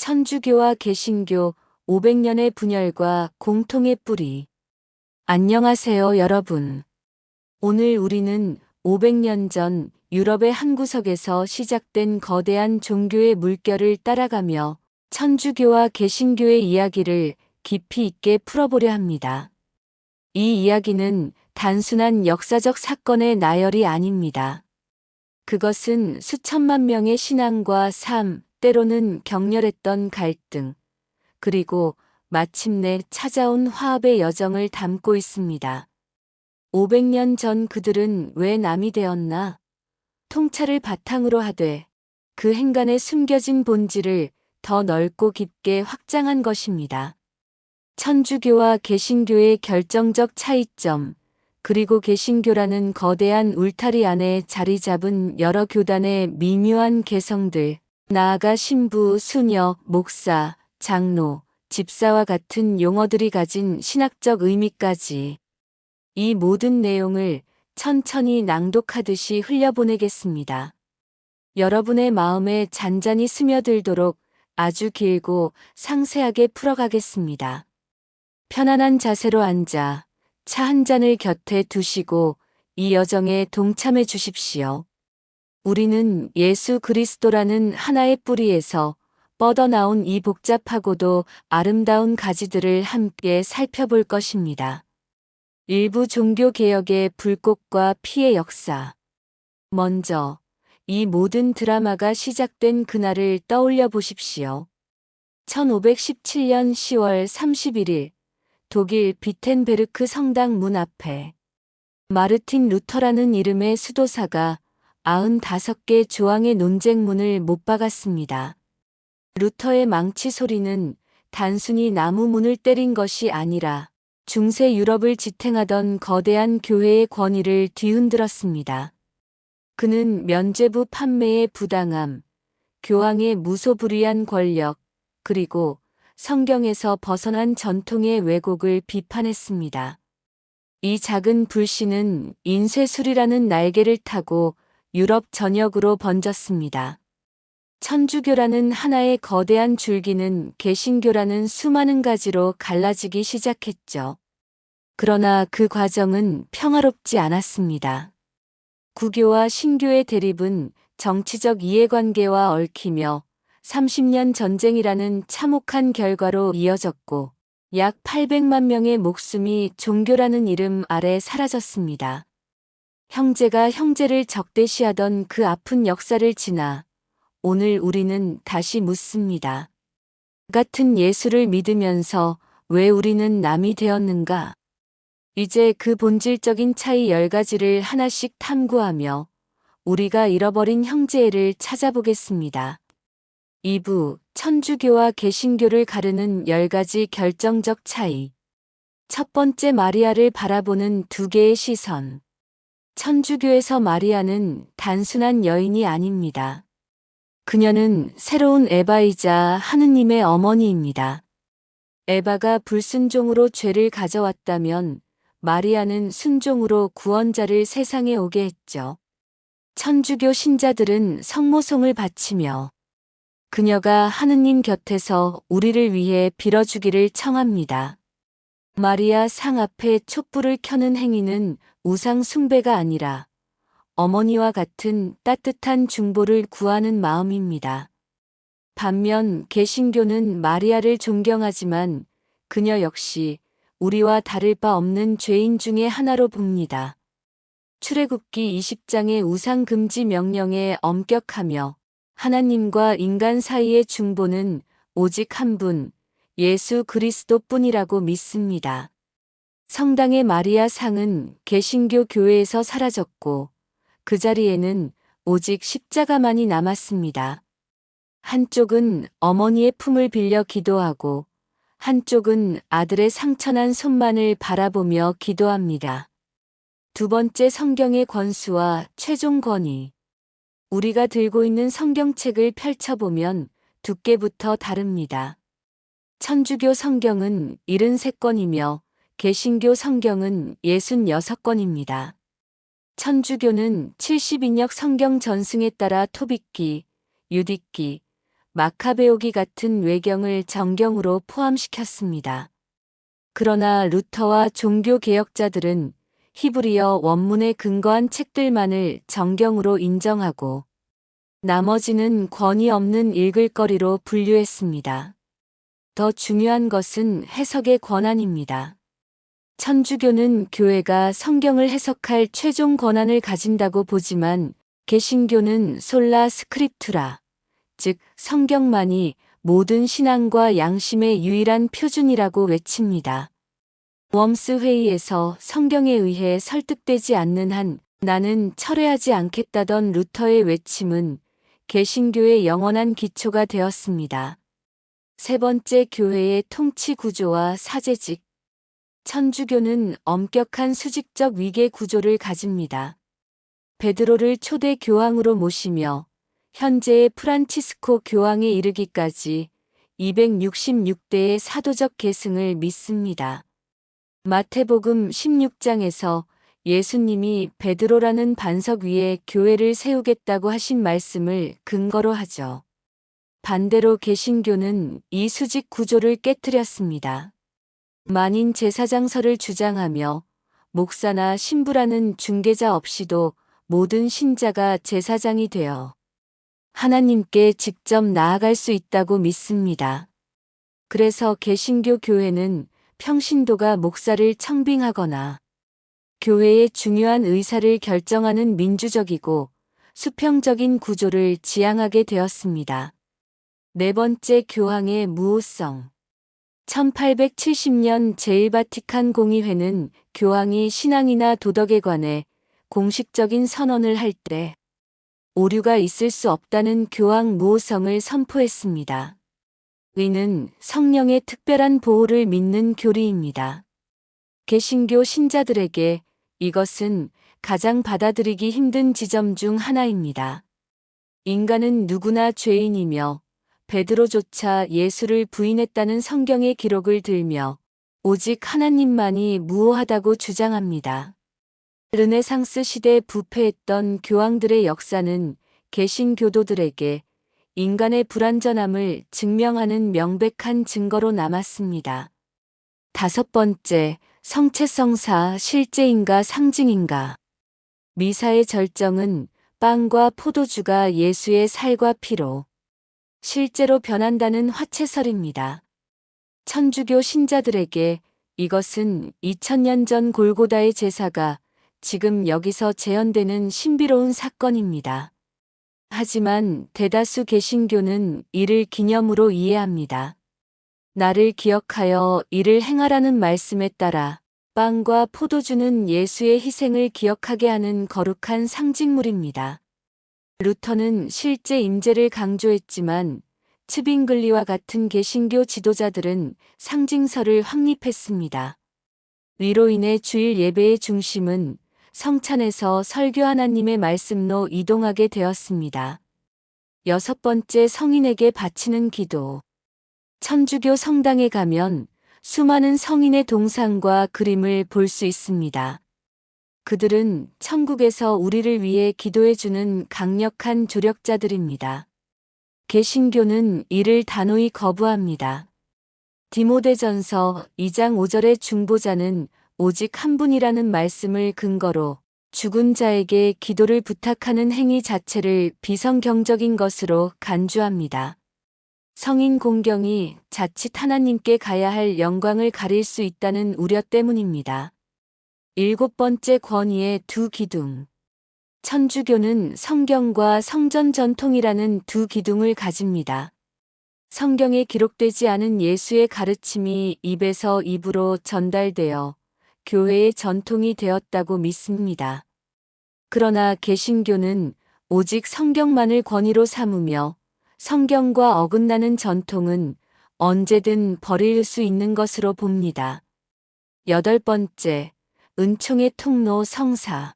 천주교와 개신교 500년의 분열과 공통의 뿌리. 안녕하세요, 여러분. 오늘 우리는 500년 전 유럽의 한 구석에서 시작된 거대한 종교의 물결을 따라가며 천주교와 개신교의 이야기를 깊이 있게 풀어보려 합니다. 이 이야기는 단순한 역사적 사건의 나열이 아닙니다. 그것은 수천만 명의 신앙과 삶, 때로는 격렬했던 갈등, 그리고 마침내 찾아온 화합의 여정을 담고 있습니다. 500년 전 그들은 왜 남이 되었나? 통찰을 바탕으로 하되 그 행간에 숨겨진 본질을 더 넓고 깊게 확장한 것입니다. 천주교와 개신교의 결정적 차이점, 그리고 개신교라는 거대한 울타리 안에 자리 잡은 여러 교단의 미묘한 개성들, 나아가 신부, 수녀, 목사, 장로, 집사와 같은 용어들이 가진 신학적 의미까지. 이 모든 내용을 천천히 낭독하듯이 흘려보내겠습니다. 여러분의 마음에 잔잔히 스며들도록 아주 길고 상세하게 풀어가겠습니다. 편안한 자세로 앉아 차 한 잔을 곁에 두시고 이 여정에 동참해 주십시오. 우리는 예수 그리스도라는 하나의 뿌리에서 뻗어나온 이 복잡하고도 아름다운 가지들을 함께 살펴볼 것입니다. 일부 종교개혁의 불꽃과 피의 역사. 먼저 이 모든 드라마가 시작된 그날을 떠올려 보십시오. 1517년 10월 31일 독일 비텐베르크 성당 문 앞에 마르틴 루터라는 이름의 수도사가 95개 조항의 논쟁문을 못 박았습니다. 루터의 망치 소리는 단순히 나무 문을 때린 것이 아니라 중세 유럽을 지탱하던 거대한 교회의 권위를 뒤흔들었습니다. 그는 면죄부 판매의 부당함, 교황의 무소불위한 권력, 그리고 성경에서 벗어난 전통의 왜곡을 비판했습니다. 이 작은 불씨는 인쇄술이라는 날개를 타고 유럽 전역으로 번졌습니다. 천주교라는 하나의 거대한 줄기는 개신교라는 수많은 가지로 갈라지기 시작했죠. 그러나 그 과정은 평화롭지 않았습니다. 구교와 신교의 대립은 정치적 이해관계와 얽히며 30년 전쟁이라는 참혹한 결과로 이어졌고 약 800만 명의 목숨이 종교라는 이름 아래 사라졌습니다. 형제가 형제를 적대시하던 그 아픈 역사를 지나 오늘 우리는 다시 묻습니다. 같은 예수를 믿으면서 왜 우리는 남이 되었는가? 이제 그 본질적인 차이 10가지를 하나씩 탐구하며 우리가 잃어버린 형제애를 찾아보겠습니다. 2부 천주교와 개신교를 가르는 10가지 결정적 차이. 첫 번째, 마리아를 바라보는 두 개의 시선. 천주교에서 마리아는 단순한 여인이 아닙니다. 그녀는 새로운 에바이자 하느님의 어머니입니다. 에바가 불순종으로 죄를 가져왔다면 마리아는 순종으로 구원자를 세상에 오게 했죠. 천주교 신자들은 성모송을 바치며 그녀가 하느님 곁에서 우리를 위해 빌어주기를 청합니다. 마리아 상 앞에 촛불을 켜는 행위는 우상 숭배가 아니라 어머니와 같은 따뜻한 중보를 구하는 마음입니다. 반면 개신교는 마리아를 존경하지만 그녀 역시 우리와 다를 바 없는 죄인 중의 하나로 봅니다. 출애굽기 20장의 우상 금지 명령에 엄격하며 하나님과 인간 사이의 중보는 오직 한 분, 예수 그리스도뿐이라고 믿습니다. 성당의 마리아 상은 개신교 교회에서 사라졌고 그 자리에는 오직 십자가만이 남았습니다. 한쪽은 어머니의 품을 빌려 기도하고 한쪽은 아들의 상처난 손만을 바라보며 기도합니다. 두 번째, 성경의 권수와 최종 권위. 우리가 들고 있는 성경책을 펼쳐보면 두께부터 다릅니다. 천주교 성경은 73권이며 개신교 성경은 66권입니다. 천주교는 70인역 성경 전승에 따라 토빗기, 유딕기, 마카베오기 같은 외경을 정경으로 포함시켰습니다. 그러나 루터와 종교개혁자들은 히브리어 원문에 근거한 책들만을 정경으로 인정하고 나머지는 권위 없는 읽을거리로 분류했습니다. 더 중요한 것은 해석의 권한입니다. 천주교는 교회가 성경을 해석할 최종 권한을 가진다고 보지만 개신교는 솔라 스크립투라, 즉 성경만이 모든 신앙과 양심의 유일한 표준이라고 외칩니다. 웜스 회의에서 성경에 의해 설득되지 않는 한 나는 철회하지 않겠다던 루터의 외침은 개신교의 영원한 기초가 되었습니다. 세 번째, 교회의 통치 구조와 사제직. 천주교는 엄격한 수직적 위계 구조를 가집니다. 베드로를 초대 교황으로 모시며 현재의 프란치스코 교황에 이르기까지 266대의 사도적 계승을 믿습니다. 마태복음 16장에서 예수님이 베드로라는 반석 위에 교회를 세우겠다고 하신 말씀을 근거로 하죠. 반대로 개신교는 이 수직 구조를 깨뜨렸습니다. 만인 제사장설을 주장하며 목사나 신부라는 중개자 없이도 모든 신자가 제사장이 되어 하나님께 직접 나아갈 수 있다고 믿습니다. 그래서 개신교 교회는 평신도가 목사를 청빙하거나 교회의 중요한 의사를 결정하는 민주적이고 수평적인 구조를 지향하게 되었습니다. 네 번째, 교황의 무호성. 1870년 제1바티칸 공의회는 교황이 신앙이나 도덕에 관해 공식적인 선언을 할 때 오류가 있을 수 없다는 교황 무호성을 선포했습니다. 의는 성령의 특별한 보호를 믿는 교리입니다. 개신교 신자들에게 이것은 가장 받아들이기 힘든 지점 중 하나입니다. 인간은 누구나 죄인이며 베드로조차 예수를 부인했다는 성경의 기록을 들며 오직 하나님만이 무오하다고 주장합니다. 르네상스 시대에 부패했던 교황들의 역사는 개신교도들에게 인간의 불완전함을 증명하는 명백한 증거로 남았습니다. 다섯 번째, 성체성사, 실제인가 상징인가. 미사의 절정은 빵과 포도주가 예수의 살과 피로 실제로 변한다는 화채설입니다. 천주교 신자들에게 이것은 2000년 전 골고다의 제사가 지금 여기서 재현되는 신비로운 사건입니다. 하지만 대다수 개신교는 이를 기념으로 이해합니다. 나를 기억하여 이를 행하라는 말씀에 따라 빵과 포도주는 예수의 희생을 기억하게 하는 거룩한 상징물입니다. 루터는 실제 임재를 강조했지만 츠빙글리와 같은 개신교 지도자들은 상징설을 확립했습니다. 위로 인해 주일 예배의 중심은 성찬에서 설교 하나님의 말씀로 이동하게 되었습니다. 여섯 번째, 성인에게 바치는 기도. 천주교 성당에 가면 수많은 성인의 동상과 그림을 볼 수 있습니다. 그들은 천국에서 우리를 위해 기도해주는 강력한 조력자들입니다. 개신교는 이를 단호히 거부합니다. 디모데전서 2장 5절의 중보자는 오직 한 분이라는 말씀을 근거로 죽은 자에게 기도를 부탁하는 행위 자체를 비성경적인 것으로 간주합니다. 성인 공경이 자칫 하나님께 가야 할 영광을 가릴 수 있다는 우려 때문입니다. 일곱 번째, 권위의 두 기둥. 천주교는 성경과 성전 전통이라는 두 기둥을 가집니다. 성경에 기록되지 않은 예수의 가르침이 입에서 입으로 전달되어 교회의 전통이 되었다고 믿습니다. 그러나 개신교는 오직 성경만을 권위로 삼으며 성경과 어긋나는 전통은 언제든 버릴 수 있는 것으로 봅니다. 여덟 번째, 은총의 통로 성사.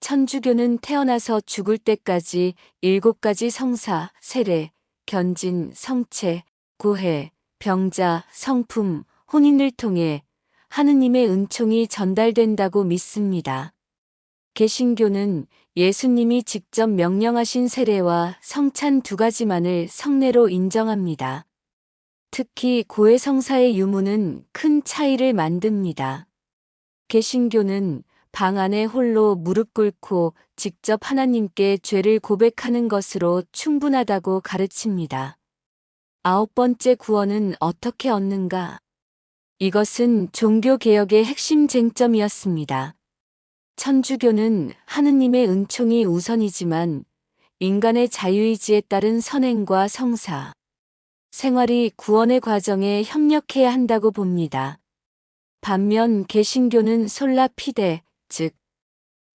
천주교는 태어나서 죽을 때까지 7가지 성사, 세례, 견진, 성체, 고해, 병자, 성품, 혼인을 통해 하느님의 은총이 전달된다고 믿습니다. 개신교는 예수님이 직접 명령하신 세례와 성찬 두 가지만을 성례로 인정합니다. 특히 고해성사의 유무는 큰 차이를 만듭니다. 개신교는 방 안에 홀로 무릎 꿇고 직접 하나님께 죄를 고백하는 것으로 충분하다고 가르칩니다. 9번째 구원은 어떻게 얻는가? 이것은 종교개혁의 핵심 쟁점이었습니다. 천주교는 하느님의 은총이 우선이지만 인간의 자유의지에 따른 선행과 성사, 생활이 구원의 과정에 협력해야 한다고 봅니다. 반면 개신교는 솔라 피데, 즉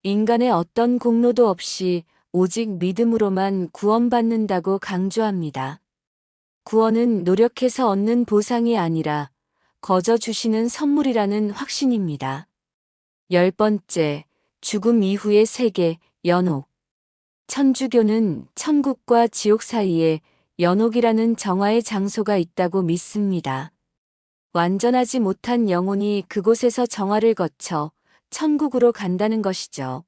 인간의 어떤 공로도 없이 오직 믿음으로만 구원받는다고 강조합니다. 구원은 노력해서 얻는 보상이 아니라 거저 주시는 선물이라는 확신입니다. 10번째, 죽음 이후의 세계, 연옥. 천주교는 천국과 지옥 사이에 연옥이라는 정화의 장소가 있다고 믿습니다. 완전하지 못한 영혼이 그곳에서 정화를 거쳐 천국으로 간다는 것이죠.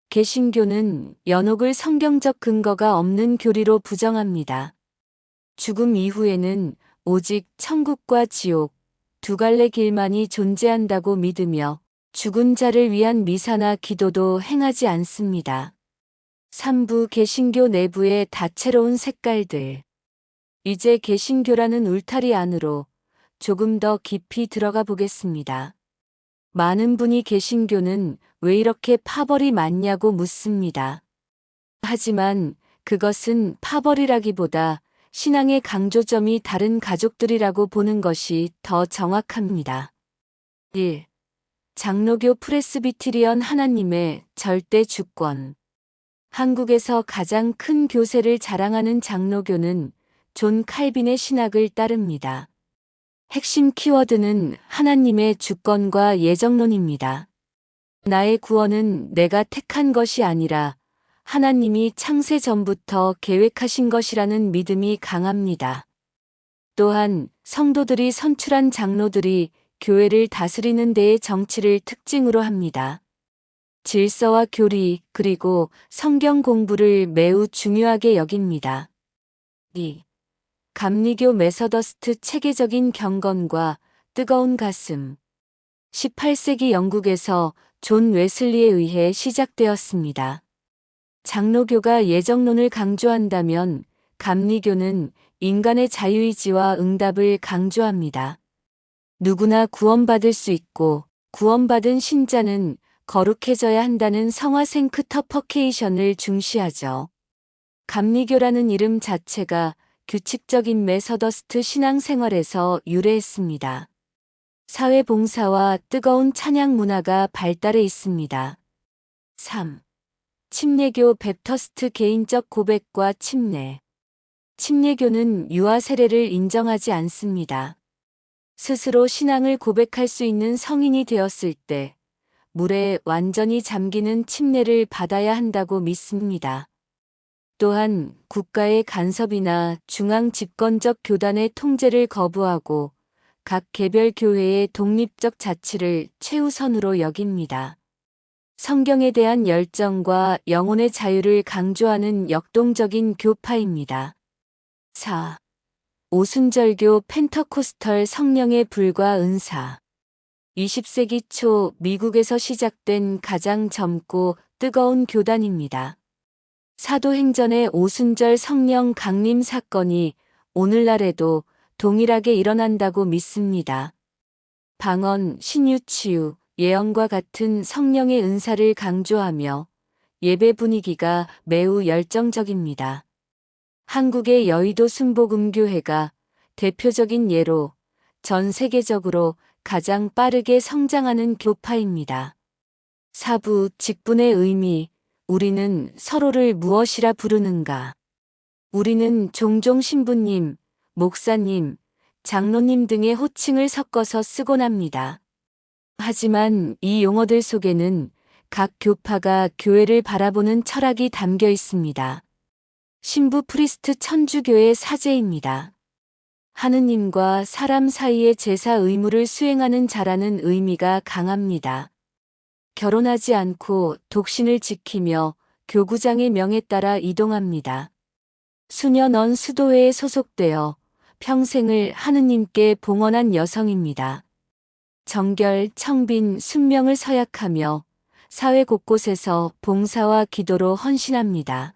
개신교는 연옥을 성경적 근거가 없는 교리로 부정합니다. 죽음 이후에는 오직 천국과 지옥, 두 갈래 길만이 존재한다고 믿으며 죽은 자를 위한 미사나 기도도 행하지 않습니다. 3부 개신교 내부의 다채로운 색깔들. 이제 개신교라는 울타리 안으로 조금 더 깊이 들어가 보겠습니다. 많은 분이 개신교는 왜 이렇게 파벌이 많냐고 묻습니다. 하지만 그것은 파벌이라기보다 신앙의 강조점이 다른 가족들이라고 보는 것이 더 정확합니다. 1. 장로교 프레스비테리언 하나님의 절대 주권. 한국에서 가장 큰 교세를 자랑하는 장로교는 존 칼빈의 신학을 따릅니다. 핵심 키워드는 하나님의 주권과 예정론입니다. 나의 구원은 내가 택한 것이 아니라 하나님이 창세 전부터 계획하신 것이라는 믿음이 강합니다. 또한 성도들이 선출한 장로들이 교회를 다스리는 데의 정치를 특징으로 합니다. 질서와 교리 그리고 성경 공부를 매우 중요하게 여깁니다. 2. 감리교 메서더스트 체계적인 경건과 뜨거운 가슴. 18세기 영국에서 존 웨슬리에 의해 시작되었습니다. 장로교가 예정론을 강조한다면 감리교는 인간의 자유의지와 응답을 강조합니다. 누구나 구원받을 수 있고 구원받은 신자는 거룩해져야 한다는 성화 생크터퍼케이션을 중시하죠. 감리교라는 이름 자체가 규칙적인 메서더스트 신앙생활에서 유래했습니다. 사회봉사와 뜨거운 찬양 문화가 발달해 있습니다. 3. 침례교 베프터스트 개인적 고백과 침례. 침례교는 유아 세례를 인정하지 않습니다. 스스로 신앙을 고백할 수 있는 성인이 되었을 때 물에 완전히 잠기는 침례를 받아야 한다고 믿습니다. 또한 국가의 간섭이나 중앙 집권적 교단의 통제를 거부하고 각 개별 교회의 독립적 자치를 최우선으로 여깁니다. 성경에 대한 열정과 영혼의 자유를 강조하는 역동적인 교파입니다. 4. 오순절교 펜터코스털 성령의 불과 은사. 20세기 초 미국에서 시작된 가장 젊고 뜨거운 교단입니다. 사도행전의 오순절 성령 강림 사건이 오늘날에도 동일하게 일어난다고 믿습니다. 방언, 신유치유, 예언과 같은 성령의 은사를 강조하며 예배 분위기가 매우 열정적입니다. 한국의 여의도 순복음교회가 대표적인 예로 전 세계적으로 가장 빠르게 성장하는 교파입니다. 4부 직분의 의미. 우리는 서로를 무엇이라 부르는가? 우리는 종종 신부님, 목사님, 장로님 등의 호칭을 섞어서 쓰곤 합니다. 하지만 이 용어들 속에는 각 교파가 교회를 바라보는 철학이 담겨 있습니다. 신부 프리스트 천주교의 사제입니다. 하느님과 사람 사이의 제사 의무를 수행하는 자라는 의미가 강합니다. 결혼하지 않고 독신을 지키며 교구장의 명에 따라 이동합니다. 수년 언 수도회에 소속되어 평생을 하느님께 봉헌한 여성입니다. 정결, 청빈, 순명을 서약하며 사회 곳곳에서 봉사와 기도로 헌신합니다.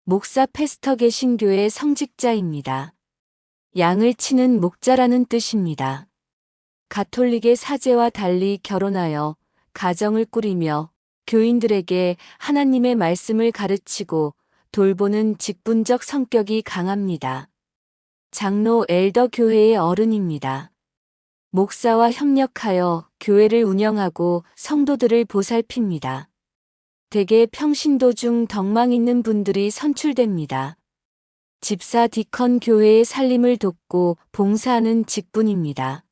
목사 패스터 개신교의 성직자입니다. 양을 치는 목자라는 뜻입니다. 가톨릭의 사제와 달리 결혼하여 가정을 꾸리며 교인들에게 하나님의 말씀을 가르치고 돌보는 직분적 성격이 강합니다. 장로 엘더 교회의 어른입니다. 목사와 협력하여 교회를 운영하고 성도들을 보살핍니다. 대개 평신도 중 덕망 있는 분들이 선출됩니다. 집사 디컨 교회의 살림을 돕고 봉사하는 직분입니다.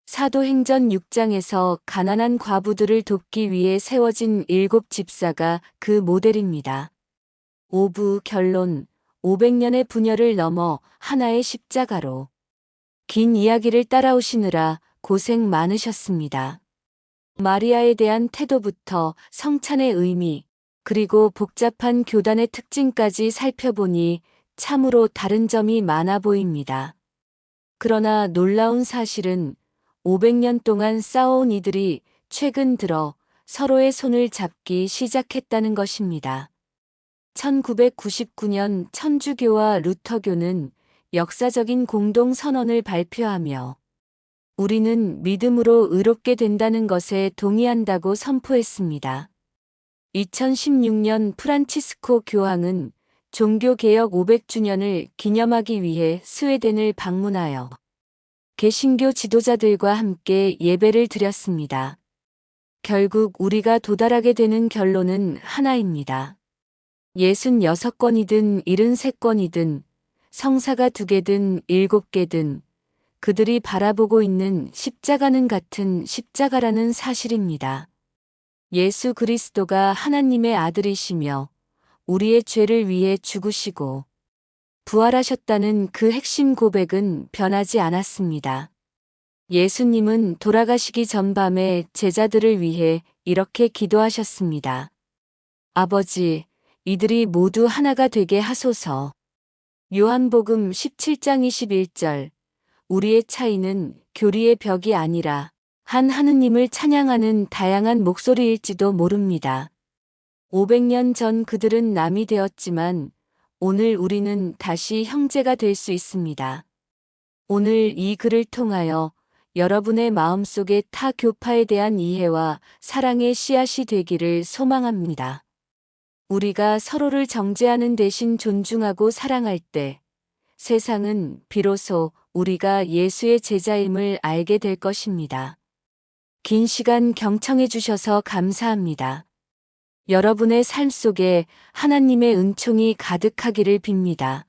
사도행전 6장에서 가난한 과부들을 돕기 위해 세워진 7 집사가 그 모델입니다. 오부 결론 500년의 분열을 넘어 하나의 십자가로 긴 이야기를 따라오시느라 고생 많으셨습니다. 마리아에 대한 태도부터 성찬의 의미, 그리고 복잡한 교단의 특징까지 살펴보니 참으로 다른 점이 많아 보입니다. 그러나 놀라운 사실은 500년 동안 싸워온 이들이 최근 들어 서로의 손을 잡기 시작했다는 것입니다. 1999년 천주교와 루터교는 역사적인 공동선언을 발표하며 우리는 믿음으로 의롭게 된다는 것에 동의한다고 선포했습니다. 2016년 프란치스코 교황은 종교개혁 500주년을 기념하기 위해 스웨덴을 방문하여 개신교 지도자들과 함께 예배를 드렸습니다. 결국 우리가 도달하게 되는 결론은 하나입니다. 66건이든 73건이든 성사가 2개든 7개든 그들이 바라보고 있는 십자가는 같은 십자가라는 사실입니다. 예수 그리스도가 하나님의 아들이시며 우리의 죄를 위해 죽으시고 부활하셨다는 그 핵심 고백은 변하지 않았습니다. 예수님은 돌아가시기 전 밤에 제자들을 위해 이렇게 기도하셨습니다. 아버지, 이들이 모두 하나가 되게 하소서. 요한복음 17장 21절. 우리의 차이는 교리의 벽이 아니라 한 하느님을 찬양하는 다양한 목소리일지도 모릅니다. 500년 전 그들은 남이 되었지만 오늘 우리는 다시 형제가 될 수 있습니다. 오늘 이 글을 통하여 여러분의 마음속에 타 교파에 대한 이해와 사랑의 씨앗이 되기를 소망합니다. 우리가 서로를 정죄하는 대신 존중하고 사랑할 때 세상은 비로소 우리가 예수의 제자임을 알게 될 것입니다. 긴 시간 경청해 주셔서 감사합니다. 여러분의 삶 속에 하나님의 은총이 가득하기를 빕니다.